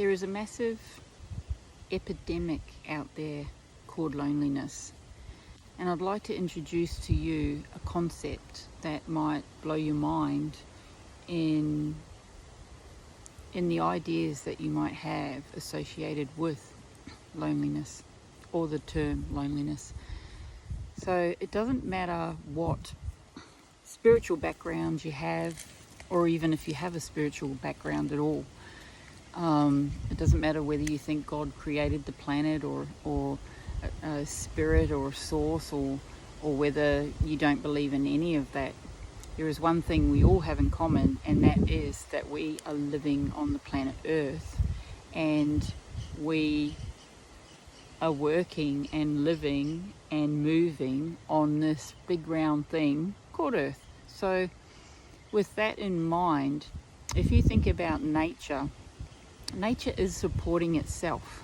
There is a massive epidemic out there called loneliness. And I'd like to introduce to you a concept that might blow your mind in the ideas that you might have associated with loneliness or the term loneliness. So it doesn't matter what spiritual background you have, or even if you have a spiritual background at all. It doesn't matter whether you think God created the planet or a spirit or a source, or whether you don't believe in any of that. There is one thing we all have in common, and that is that we are living on the planet Earth, and we are working and living and moving on this big round thing called Earth. So with that in mind, if you think about nature is supporting itself.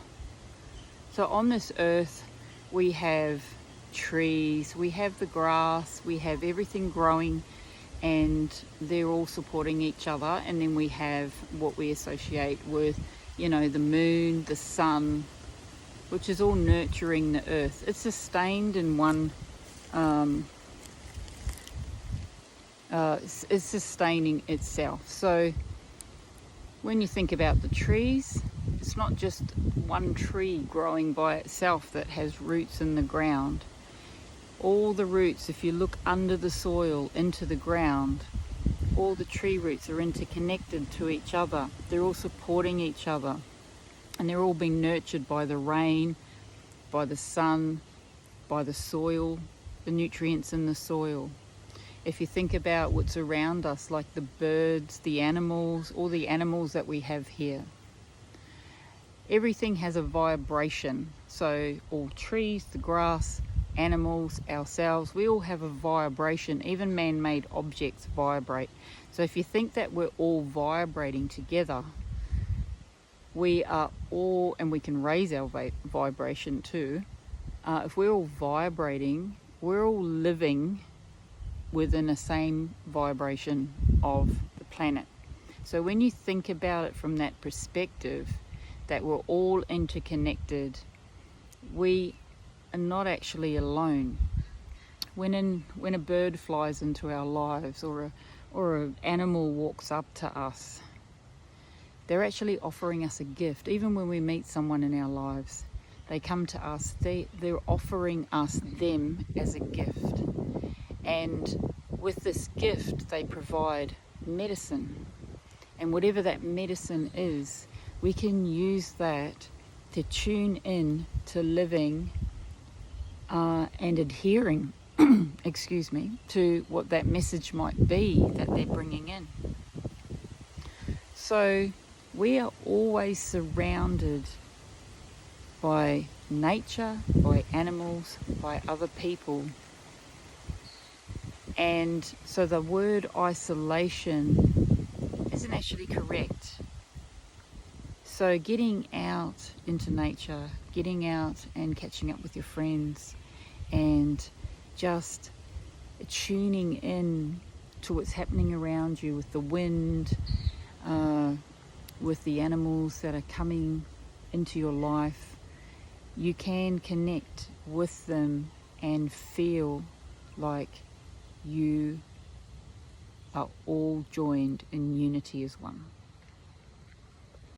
So on this earth we have trees, we have the grass, we have everything growing, and they're all supporting each other. And then we have what we associate with, the moon, the sun, which is all nurturing the earth. It's sustained in one, it's sustaining itself. So when you think about the trees, it's not just one tree growing by itself that has roots in the ground. All the roots, if you look under the soil into the ground, all the tree roots are interconnected to each other. They're all supporting each other, and they're all being nurtured by the rain, by the sun, by the soil, the nutrients in the soil. If you think about what's around us, like the birds, the animals, all the animals that we have here, everything has a vibration. So all trees, the grass, animals, ourselves, we all have a vibration. Even man-made objects vibrate. So if you think that we're all vibrating together, we are all, and we can raise our vibration too. If we're all vibrating, we're all living within the same vibration of the planet. So when you think about it from that perspective, that we're all interconnected, we are not actually alone. When a bird flies into our lives, or an animal walks up to us, they're actually offering us a gift. Even when we meet someone in our lives, they come to us, they're offering us them as a gift. And with this gift, they provide medicine. And whatever that medicine is, we can use that to tune in to living and adhering, to what that message might be that they're bringing in. So we are always surrounded by nature, by animals, by other people. And so the word isolation isn't actually correct. So getting out into nature, getting out and catching up with your friends, and just tuning in to what's happening around you with the wind, with the animals that are coming into your life, you can connect with them and feel like you are all joined in unity as one.